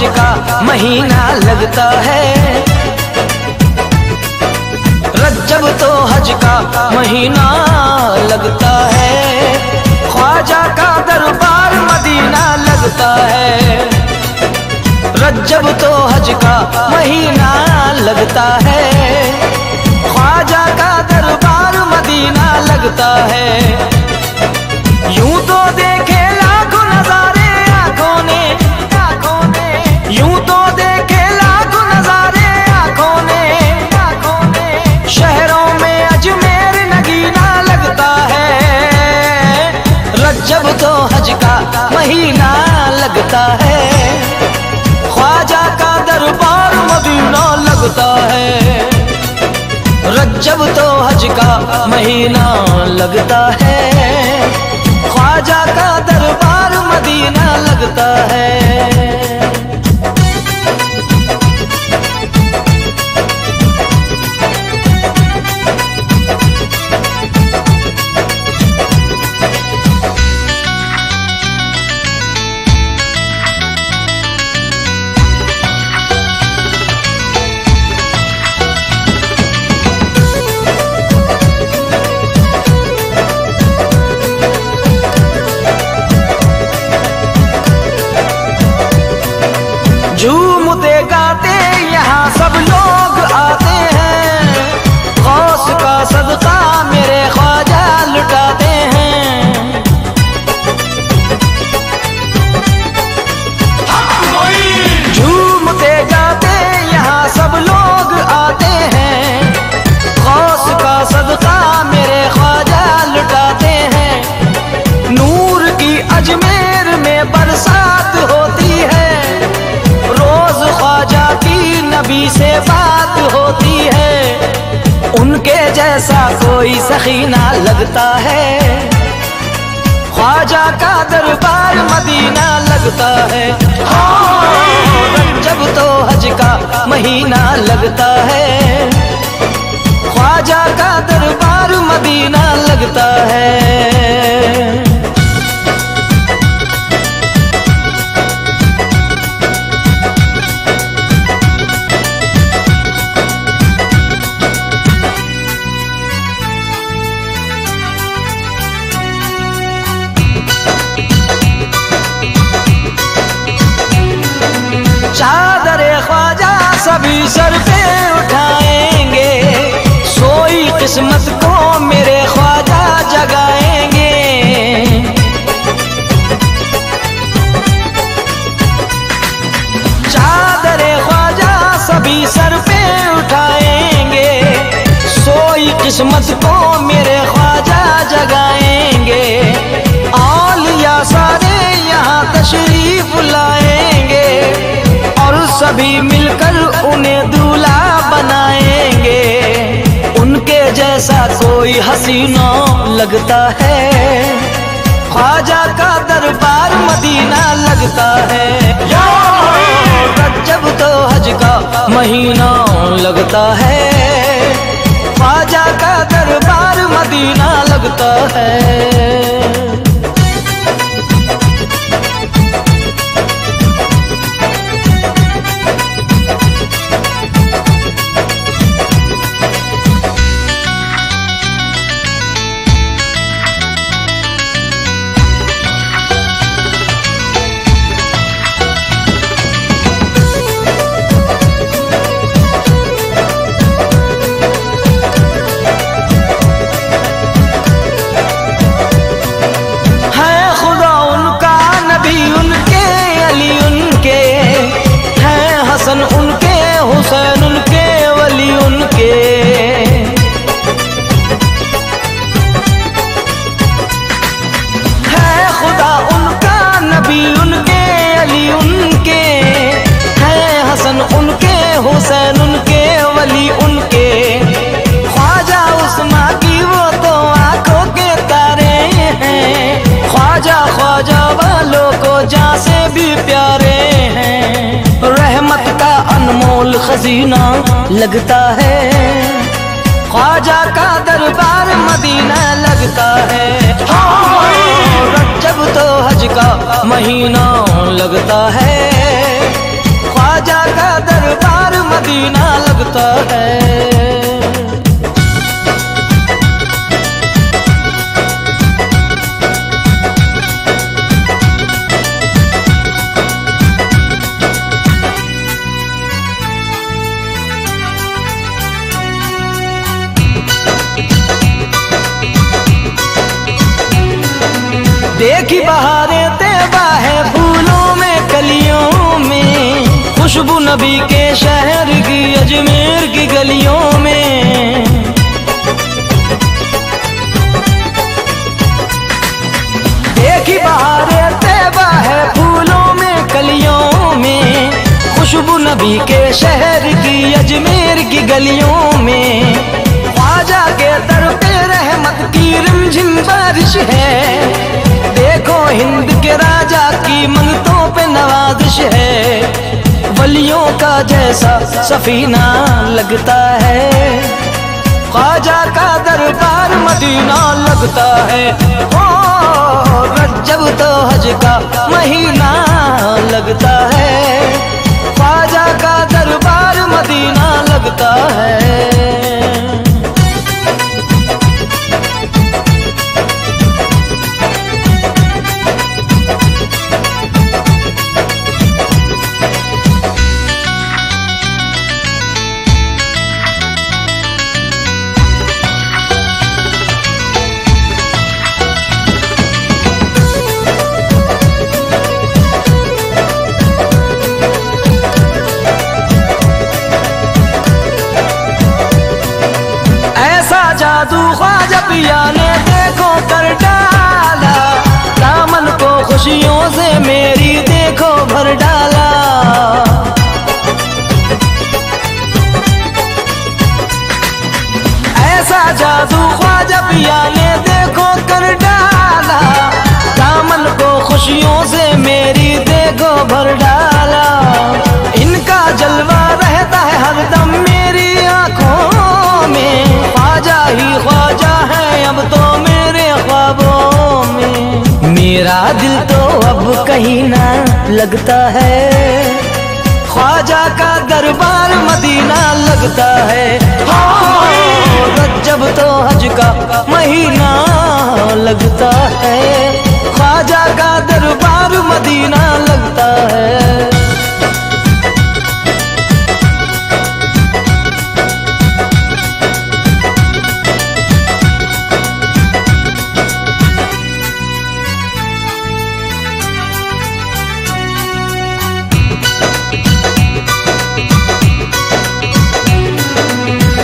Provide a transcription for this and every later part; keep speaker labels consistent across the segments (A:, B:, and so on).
A: का महीना लगता है, रज्जब तो हज का महीना लगता है, ख्वाजा का दरबार मदीना लगता है। रज्जब तो हज का महीना लगता है, ख्वाजा का दरबार मदीना लगता है। यूं तो देखे लाखों नजारे आंखों ने, यूं तो देखे लाखों नजारे आंखों ने, शहरों में अजमेर नगीना लगता है। रज्जब तो हज का महीना लगता है, ख्वाजा का दरबार मदीना लगता है। रज्जब तो हज का महीना लगता है, ख्वाजा का दरबार मदीना लगता है। झूमते गाते यहाँ सब लोग आते हैं, गौस का सदका मेरे ख्वाजा लुटाते हैं। झूमते गाते यहाँ सब लोग आते हैं, गौस का सदका मेरे ख्वाजा लुटाते हैं। नूर की अजमेर में बरसात होती है, ख्वाजा की नबी से बात होती है। उनके जैसा कोई सखीना लगता है, ख्वाजा का दरबार मदीना लगता है। रज्जब तो हज का महीना लगता है, ख्वाजा का दरबार मदीना लगता है। चादरे ख्वाजा सभी सर पे उठाएंगे, सोई किस्मत को मेरे ख्वाजा जगाएंगे। चादरे ख्वाजा सभी सर पे उठाएंगे, सोई किस्मत को मेरे ख्वाजा जगाएंगे। औलिया सारे यहाँ तशरीफ लाएंगे, सभी मिलकर उन्हें दूल्हा बनाएंगे। उनके जैसा कोई हसीना लगता है, ख्वाजा का दरबार मदीना लगता है। रज्जब तो हज का महीना लगता है, ख्वाजा का दरबार मदीना लगता है। उनके हुसैन उनके वली उनके, है खुदा उनका नबी उनके अली उनके, है हसन उनके हुसैन उनके वली उनके। ख्वाजा उस्मा की वो तो आंखों के तारे हैं, ख्वाजा ख्वाजा वालों को जान से भी प्यारे हैं। रहमत का अनमोल खजीना लगता है, ख्वाजा का दरबार मदीना लगता है। रज्जब तो हज का महीना लगता है, लगता है। देखी बहारें तैबा है फूलों में कलियों में, खुशबू नबी के शहर की अजमेर की गलियों में। देखी बहारें तैबा है फूलों में कलियों में, खुशबू नबी के शहर की अजमेर की गलियों में। ख्वाजा के दर पे रहमत की रिमझिम बारिश है, देखो हिंद के राजा की मंगतों पे नवाजिश है। वलियों का जैसा सफीना लगता है, ख्वाजा का दरबार मदीना लगता है। ओ रज्जब तो हज का महीना लगता है, ख्वाजा का दरबार मदीना लगता है। जादू ख्वाजा पिया ने देखो कर डाला, दामन को खुशियों से मेरी देखो भर डाला। ऐसा जादू ख्वाजा पिया ने देखो कर डाला, दामन को खुशियों से मेरी देखो भर डाला। इनका जलवा रहता है हरदम मेरी आंखों में, ख्वाजा ही ख्वाजा है अब तो मेरे ख्वाबों में। मेरा दिल तो अब कहीं ना लगता है, ख्वाजा का दरबार मदीना लगता है। रज्जब तो हज का महीना लगता है, ख्वाजा का दरबार मदीना लगता है।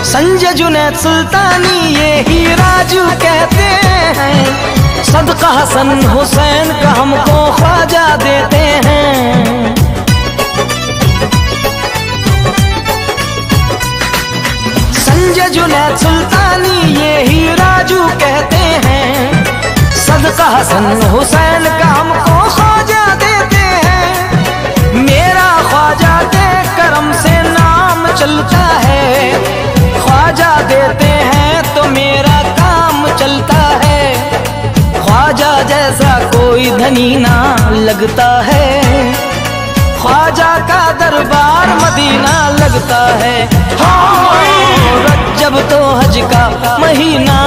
A: संजय जुनैद सुल्तानी ये ही राजू कहते हैं, सदका हसन हुसैन का हमको ख्वाजा देते हैं। संजय जुनैद सुल्तानी ये ही राजू कहते हैं, सदका हसन हुसैन का हमको ख्वाजा देते हैं। मेरा ख्वाजा के करम से नाम चलता है, ख्वाजा देते हैं तो मेरा काम चलता है। ख्वाजा जैसा कोई धनी ना लगता है, ख्वाजा का दरबार मदीना लगता है। रज्जब तो हज का महीना